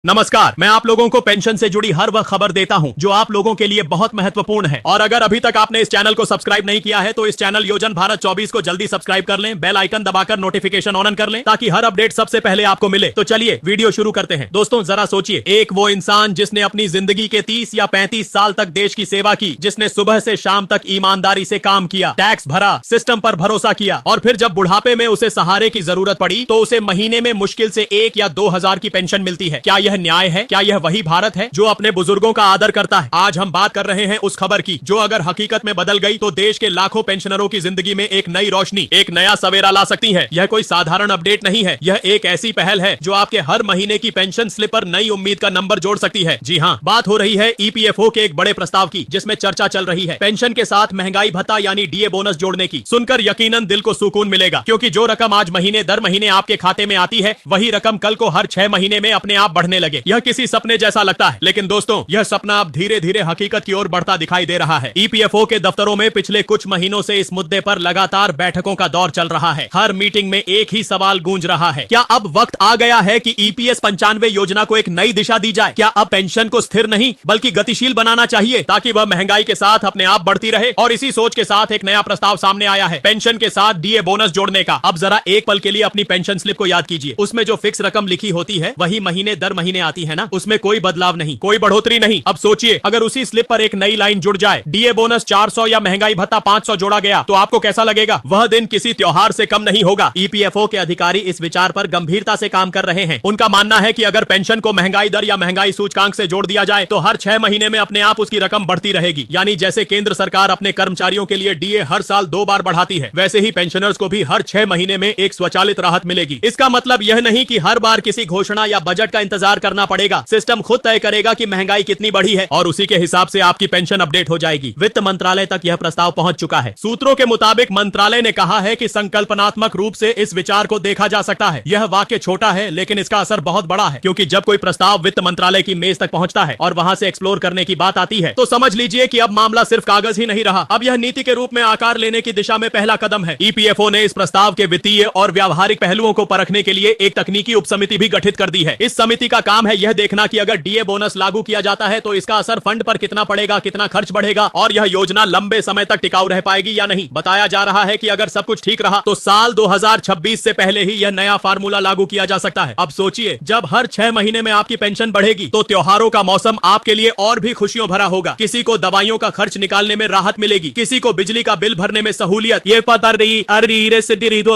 नमस्कार, मैं आप लोगों को पेंशन से जुड़ी हर वह खबर देता हूं जो आप लोगों के लिए बहुत महत्वपूर्ण है। और अगर अभी तक आपने इस चैनल को सब्सक्राइब नहीं किया है तो इस चैनल योजन भारत 24 को जल्दी सब्सक्राइब कर लें, बेल आइकन दबाकर नोटिफिकेशन ऑन कर लें ताकि हर अपडेट सबसे पहले आपको मिले। तो चलिए वीडियो शुरू करते हैं। दोस्तों जरा सोचिए, एक वो इंसान जिसने अपनी जिंदगी के 30 या 35 साल तक देश की सेवा की, जिसने सुबह से शाम तक ईमानदारी से काम किया, टैक्स भरा, सिस्टम पर भरोसा किया और फिर जब बुढ़ापे में उसे सहारे की जरूरत पड़ी तो उसे महीने में मुश्किल से 1 या 2 हजार की पेंशन मिलती है। क्या यह न्याय है? क्या यह वही भारत है जो अपने बुजुर्गों का आदर करता है? आज हम बात कर रहे हैं उस खबर की जो अगर हकीकत में बदल गई तो देश के लाखों पेंशनरों की जिंदगी में एक नई रोशनी, एक नया सवेरा ला सकती है। यह कोई साधारण अपडेट नहीं है, यह एक ऐसी पहल है जो आपके हर महीने की पेंशन स्लिप पर नई उम्मीद का नंबर जोड़ सकती है। जी हाँ, बात हो रही है ईपीएफओ के एक बड़े प्रस्ताव की जिसमें चर्चा चल रही है पेंशन के साथ महंगाई भत्ता यानी डीए बोनस जोड़ने की। सुनकर यकीनन दिल को सुकून मिलेगा, क्योंकि जो रकम आज महीने दर महीने आपके खाते में आती है वही रकम कल को हर 6 महीने में अपने आप बढ़ने लगे। यह किसी सपने जैसा लगता है, लेकिन दोस्तों यह सपना अब धीरे धीरे हकीकत की ओर बढ़ता दिखाई दे रहा है। ईपीएफओ के दफ्तरों में पिछले कुछ महीनों से इस मुद्दे पर लगातार बैठकों का दौर चल रहा है। हर मीटिंग में एक ही सवाल गूंज रहा है, क्या अब वक्त आ गया है कि ईपीएस 95 योजना को एक नई दिशा दी जाए? क्या अब पेंशन को स्थिर नहीं बल्कि गतिशील बनाना चाहिए ताकि वह महंगाई के साथ अपने आप बढ़ती रहे? और इसी सोच के साथ एक नया प्रस्ताव सामने आया है पेंशन के साथ डीए बोनस जोड़ने का। अब जरा एक पल के लिए अपनी पेंशन स्लिप को याद कीजिए, उसमें जो फिक्स रकम लिखी होती है वही महीने दर महीने आती है ना, उसमें कोई बदलाव नहीं, कोई बढ़ोतरी नहीं। अब सोचिए, अगर उसी स्लिप पर एक नई लाइन जुड़ जाए, डीए बोनस 400 या महंगाई भत्ता 500 जोड़ा गया, तो आपको कैसा लगेगा? वह दिन किसी त्योहार से कम नहीं होगा। ईपीएफओ के अधिकारी इस विचार पर गंभीरता से काम कर रहे हैं। उनका मानना है कि अगर पेंशन को महंगाई दर या महंगाई सूचकांक से जोड़ दिया जाए तो हर 6 महीने में अपने आप उसकी रकम बढ़ती रहेगी। यानी जैसे केंद्र सरकार अपने कर्मचारियों के लिए डीए हर साल 2 बार बढ़ाती है, वैसे ही पेंशनर्स को भी हर 6 महीने में एक स्वचालित राहत मिलेगी। इसका मतलब यह नहीं कि हर बार किसी घोषणा या बजट का इंतजार करना पड़ेगा। सिस्टम खुद तय करेगा कि महंगाई कितनी बढ़ी है और उसी के हिसाब से आपकी पेंशन अपडेट हो जाएगी। वित्त मंत्रालय तक यह प्रस्ताव पहुंच चुका है। सूत्रों के मुताबिक मंत्रालय ने कहा है कि संकल्पनात्मक रूप से इस विचार को देखा जा सकता है। यह वाक्य छोटा है लेकिन इसका असर बहुत बड़ा है, क्योंकि जब कोई प्रस्ताव वित्त मंत्रालय की मेज तक पहुंचता है और वहां से एक्सप्लोर करने की बात आती है तो समझ लीजिए कि अब मामला सिर्फ कागज ही नहीं रहा, अब यह नीति के रूप में आकार लेने की दिशा में पहला कदम है। ईपीएफओ ने इस प्रस्ताव के वित्तीय और व्यावहारिक पहलुओं को परखने के लिए एक तकनीकी उपसमिति भी गठित कर दी है। इस समिति का काम है यह देखना कि अगर डीए बोनस लागू किया जाता है तो इसका असर फंड पर कितना पड़ेगा, कितना खर्च बढ़ेगा और यह योजना लंबे समय तक टिकाऊ रह पाएगी या नहीं। बताया जा रहा है कि अगर सब कुछ ठीक रहा तो साल 2026 से पहले ही यह नया फार्मूला लागू किया जा सकता है। अब सोचिए, जब हर 6 महीने में आपकी पेंशन बढ़ेगी तो त्योहारों का मौसम आपके लिए और भी खुशियों भरा होगा। किसी को दवाइयों का खर्च निकालने में राहत मिलेगी, किसी को बिजली का बिल भरने में सहूलियत, ये पता रही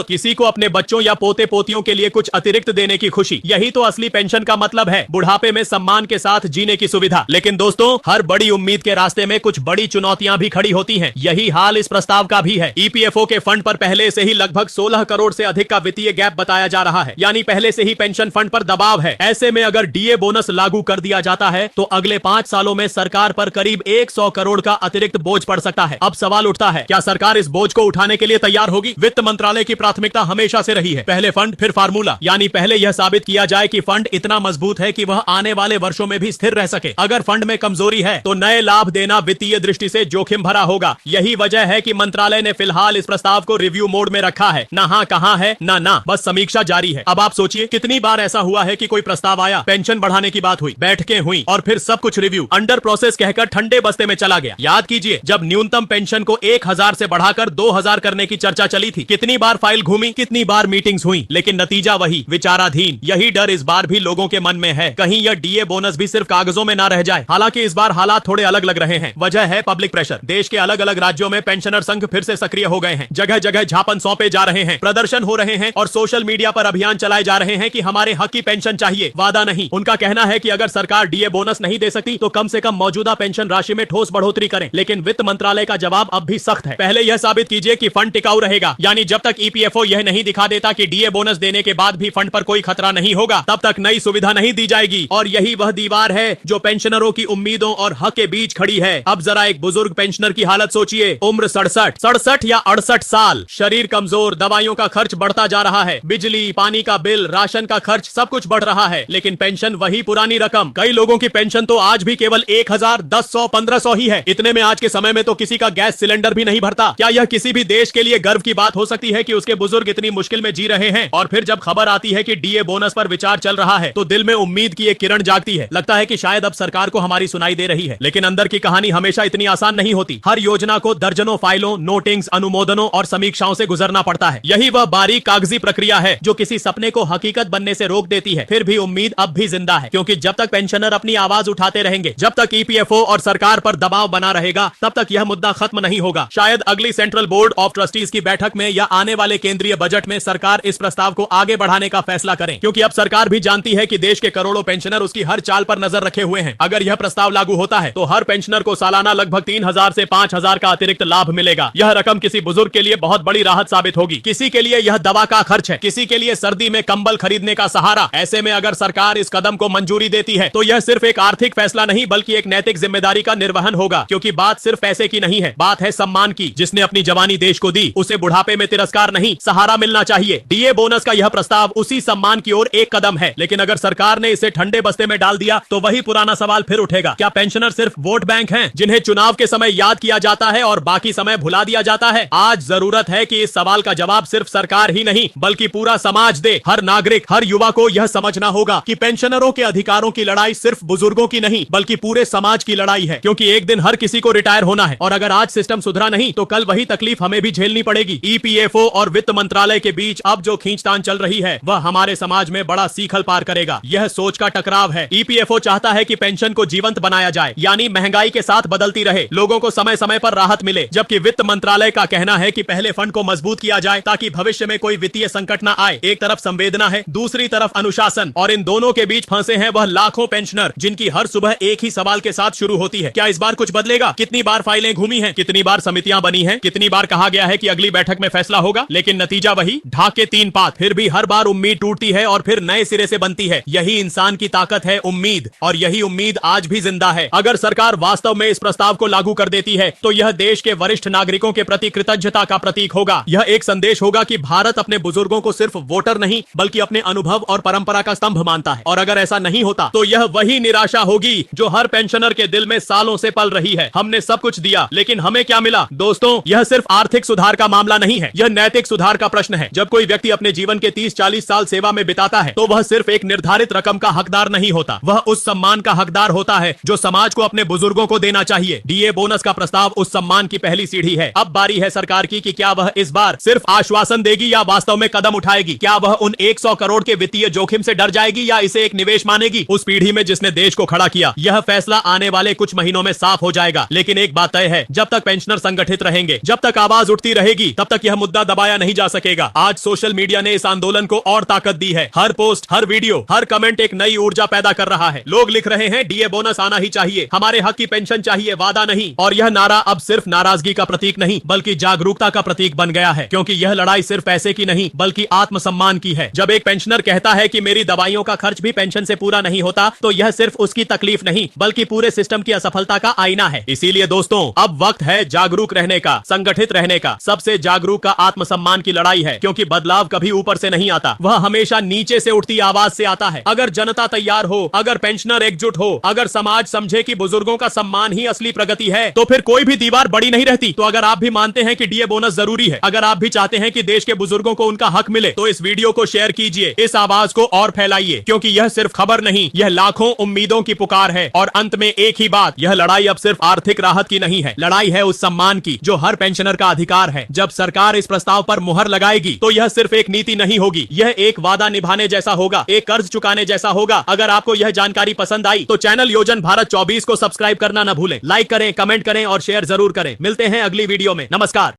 किसी को अपने बच्चों या पोते पोतियों के लिए कुछ अतिरिक्त देने की खुशी। यही तो असली पेंशन का मतलब है, बुढ़ापे में सम्मान के साथ जीने की सुविधा। लेकिन दोस्तों, हर बड़ी उम्मीद के रास्ते में कुछ बड़ी चुनौतियां भी खड़ी होती हैं। यही हाल इस प्रस्ताव का भी है। ईपीएफओ के फंड पर पहले से ही लगभग 16 करोड़ से अधिक का वित्तीय गैप बताया जा रहा है, यानी पहले से ही पेंशन फंड पर दबाव है। ऐसे में अगर डीए बोनस लागू कर दिया जाता है तो अगले 5 सालों में सरकार पर करीब 100 करोड़ का अतिरिक्त बोझ पड़ सकता है। अब सवाल उठता है, क्या सरकार इस बोझ को उठाने के लिए तैयार होगी? वित्त मंत्रालय की प्राथमिकता हमेशा से रही है, पहले फंड फिर फार्मूला। यानी पहले यह साबित किया जाए कि फंड इतना मजबूत है कि वह आने वाले वर्षों में भी स्थिर रह सके। अगर फंड में कमजोरी है तो नए लाभ देना वित्तीय दृष्टि से जोखिम भरा होगा। यही वजह है कि मंत्रालय ने फिलहाल इस प्रस्ताव को रिव्यू मोड में रखा है। ना हाँ कहाँ है ना, बस समीक्षा जारी है। अब आप सोचिए, कितनी बार ऐसा हुआ है कि कोई प्रस्ताव आया, पेंशन बढ़ाने की बात हुई, बैठकें हुई और फिर सब कुछ रिव्यू अंडर प्रोसेस कहकर ठंडे बस्ते में चला गया। याद कीजिए, जब न्यूनतम पेंशन को 1000 से बढ़ाकर 2000 करने की चर्चा चली थी, कितनी बार फाइल घूमी, कितनी बार मीटिंग्स हुई, लेकिन नतीजा वही, विचाराधीन। यही डर इस बार भी लोगों के मन में है, कहीं यह डीए बोनस भी सिर्फ कागजों में ना रह जाए। हालांकि इस बार हालात थोड़े अलग लग रहे हैं। वजह है पब्लिक प्रेशर। देश के अलग अलग राज्यों में पेंशनर संघ फिर से सक्रिय हो गए हैं, जगह जगह झापन सौंपे जा रहे हैं, प्रदर्शन हो रहे हैं और सोशल मीडिया पर अभियान चलाए जा रहे हैं कि हमारे हक की पेंशन चाहिए, वादा नहीं। उनका कहना है कि अगर सरकार डीए बोनस नहीं दे सकती तो कम से कम मौजूदा पेंशन राशि में ठोस बढ़ोतरी करें। लेकिन वित्त मंत्रालय का जवाब अब भी सख्त है। पहले यह साबित कीजिए कि फंड टिकाऊ रहेगा, यानी जब तक ईपीएफओ यह नहीं दिखा देता कि डीए बोनस देने के बाद भी फंड पर कोई खतरा नहीं होगा, तब तक नई सुविधा नहीं दी जाएगी। और यही वह दीवार है जो पेंशनरों की उम्मीदों और हक के बीच खड़ी है। अब जरा एक बुजुर्ग पेंशनर की हालत सोचिए, उम्र 67 या 68 साल, शरीर कमजोर, दवाइयों का खर्च बढ़ता जा रहा है, बिजली पानी का बिल, राशन का खर्च, सब कुछ बढ़ रहा है, लेकिन पेंशन वही पुरानी रकम। कई लोगों की पेंशन तो आज भी केवल 1000, 1100, 1500 ही है। इतने में आज के समय में तो किसी का गैस सिलेंडर भी नहीं भरता। क्या यह किसी भी देश के लिए गर्व की बात हो सकती है कि उसके बुजुर्ग इतनी मुश्किल में जी रहे हैं? और फिर जब खबर आती है कि डीए बोनस पर विचार चल रहा है तो दिल में में उम्मीद की एक किरण जागती है। लगता है कि शायद अब सरकार को हमारी सुनाई दे रही है, लेकिन अंदर की कहानी हमेशा इतनी आसान नहीं होती। हर योजना को दर्जनों फाइलों, नोटिंग्स, अनुमोदनों और समीक्षाओं से गुजरना पड़ता है। यही वह बारीक कागजी प्रक्रिया है जो किसी सपने को हकीकत बनने से रोक देती है। फिर भी उम्मीद अब भी जिंदा है, क्योंकि जब तक पेंशनर अपनी आवाज उठाते रहेंगे, जब तक ईपीएफओ और सरकार पर दबाव बना रहेगा, तब तक यह मुद्दा खत्म नहीं होगा। शायद अगली सेंट्रल बोर्ड ऑफ ट्रस्टीज की बैठक में या आने वाले केंद्रीय बजट में सरकार इस प्रस्ताव को आगे बढ़ाने का फैसला करें, क्योंकि अब सरकार भी जानती है कि देश के करोड़ों पेंशनर उसकी हर चाल पर नजर रखे हुए हैं। अगर यह प्रस्ताव लागू होता है तो हर पेंशनर को सालाना लगभग 3000 से 5000 का अतिरिक्त लाभ मिलेगा। यह रकम किसी बुजुर्ग के लिए बहुत बड़ी राहत साबित होगी। किसी के लिए यह दवा का खर्च है, किसी के लिए सर्दी में कंबल खरीदने का सहारा। ऐसे में अगर सरकार इस कदम को मंजूरी देती है तो यह सिर्फ एक आर्थिक फैसला नहीं बल्कि एक नैतिक जिम्मेदारी का निर्वहन होगा, क्योंकि बात सिर्फ पैसे की नहीं है, बात है सम्मान की। जिसने अपनी जवानी देश को दी, उसे बुढ़ापे में तिरस्कार नहीं, सहारा मिलना चाहिए। डीए बोनस का यह प्रस्ताव उसी सम्मान की ओर एक कदम है, लेकिन अगर सरकार ने इसे ठंडे बस्ते में डाल दिया तो वही पुराना सवाल फिर उठेगा। क्या पेंशनर सिर्फ वोट बैंक हैं जिन्हें चुनाव के समय याद किया जाता है और बाकी समय भुला दिया जाता है? आज जरूरत है कि इस सवाल का जवाब सिर्फ सरकार ही नहीं बल्कि पूरा समाज दे। हर नागरिक, हर युवा को यह समझना होगा कि पेंशनरों के अधिकारों की लड़ाई सिर्फ बुजुर्गों की नहीं बल्कि पूरे समाज की लड़ाई है, क्योंकि एक दिन हर किसी को रिटायर होना है और अगर आज सिस्टम सुधरा नहीं तो कल वही तकलीफ हमें भी झेलनी पड़ेगी। ईपीएफओ और वित्त मंत्रालय के बीच अब जो खींचतान चल रही है वह हमारे समाज में बड़ा सीखल पार करेगा। यह सोच का टकराव है। ईपीएफओ चाहता है कि पेंशन को जीवंत बनाया जाए, यानी महंगाई के साथ बदलती रहे, लोगों को समय समय पर राहत मिले, जबकि वित्त मंत्रालय का कहना है कि पहले फंड को मजबूत किया जाए ताकि भविष्य में कोई वित्तीय संकट न आए। एक तरफ संवेदना है, दूसरी तरफ अनुशासन, और इन दोनों के बीच फंसे हैं वह लाखों पेंशनर जिनकी हर सुबह एक ही सवाल के साथ शुरू होती है, क्या इस बार कुछ बदलेगा? कितनी बार फाइलें घूमी हैं, कितनी बार समितियां बनी हैं, कितनी बार कहा गया है कि अगली बैठक में फैसला होगा, लेकिन नतीजा वही, ढाक के 3 पात। फिर भी हर बार उम्मीद टूटती है और फिर नए सिरे से बनती है। यही इंसान की ताकत है, उम्मीद, और यही उम्मीद आज भी जिंदा है। अगर सरकार वास्तव में इस प्रस्ताव को लागू कर देती है तो यह देश के वरिष्ठ नागरिकों के प्रति कृतज्ञता का प्रतीक होगा। यह एक संदेश होगा कि भारत अपने बुजुर्गों को सिर्फ वोटर नहीं बल्कि अपने अनुभव और परंपरा का स्तंभ मानता है। और अगर ऐसा नहीं होता तो यह वही निराशा होगी जो हर पेंशनर के दिल में सालों से पल रही है। हमने सब कुछ दिया लेकिन हमें क्या मिला? दोस्तों, यह सिर्फ आर्थिक सुधार का मामला नहीं है, यह नैतिक सुधार का प्रश्न है। जब कोई व्यक्ति अपने जीवन के 30-40 साल सेवा में बिताता है तो वह सिर्फ एक निर्धारित रकम का हकदार नहीं होता, वह उस सम्मान का हकदार होता है जो समाज को अपने बुजुर्गों को देना चाहिए। डीए बोनस का प्रस्ताव उस सम्मान की पहली सीढ़ी है। अब बारी है सरकार की कि क्या वह इस बार सिर्फ आश्वासन देगी या वास्तव में कदम उठाएगी। क्या वह उन 100 करोड़ के वित्तीय जोखिम से डर जाएगी या इसे एक निवेश मानेगी? उस पीढ़ी में जिसने देश को खड़ा किया, यह फैसला आने वाले कुछ महीनों में साफ हो जाएगा। लेकिन एक बात तय है, जब तक पेंशनर संगठित रहेंगे, जब तक आवाज उठती रहेगी, तब तक यह मुद्दा दबाया नहीं जा सकेगा। आज सोशल मीडिया ने इस आंदोलन को और ताकत दी है। हर पोस्ट, हर वीडियो, हर कमेंट एक नई ऊर्जा पैदा कर रहा है। लोग लिख रहे हैं डीए बोनस आना ही चाहिए, हमारे हक की पेंशन चाहिए, वादा नहीं। और यह नारा अब सिर्फ नाराजगी का प्रतीक नहीं बल्कि जागरूकता का प्रतीक बन गया है, क्योंकि यह लड़ाई सिर्फ पैसे की नहीं बल्कि आत्मसम्मान की है। जब एक पेंशनर कहता है कि मेरी दवाइयों का खर्च भी पेंशन से पूरा नहीं होता, तो यह सिर्फ उसकी तकलीफ नहीं बल्कि पूरे सिस्टम की असफलता का आईना है। इसीलिए दोस्तों, अब वक्त है जागरूक रहने का, संगठित रहने का। सबसे जागरूक का आत्मसम्मान की लड़ाई है, क्योंकि बदलाव कभी ऊपर से नहीं आता, वह हमेशा नीचे से उठती आवाज से आता है। अगर जनता तैयार हो, अगर पेंशनर एकजुट हो, अगर समाज समझे कि बुजुर्गों का सम्मान ही असली प्रगति है, तो फिर कोई भी दीवार बड़ी नहीं रहती। तो अगर आप भी मानते हैं कि डीए बोनस जरूरी है, अगर आप भी चाहते हैं कि देश के बुजुर्गों को उनका हक मिले, तो इस वीडियो को शेयर कीजिए, इस आवाज को और फैलाइए, क्योंकि यह सिर्फ खबर नहीं, यह लाखों उम्मीदों की पुकार है। और अंत में एक ही बात, यह लड़ाई अब सिर्फ आर्थिक राहत की नहीं है, लड़ाई है उस सम्मान की जो हर पेंशनर का अधिकार है। जब सरकार इस प्रस्ताव पर मुहर लगाएगी तो यह सिर्फ एक नीति नहीं होगी, यह एक वादा निभाने जैसा होगा, एक कर्ज चुकाने जैसा होगा। अगर आपको यह जानकारी पसंद आई तो चैनल योजन भारत 24 को सब्सक्राइब करना न भूलें। लाइक करें, कमेंट करें और शेयर जरूर करें। मिलते हैं अगली वीडियो में। नमस्कार।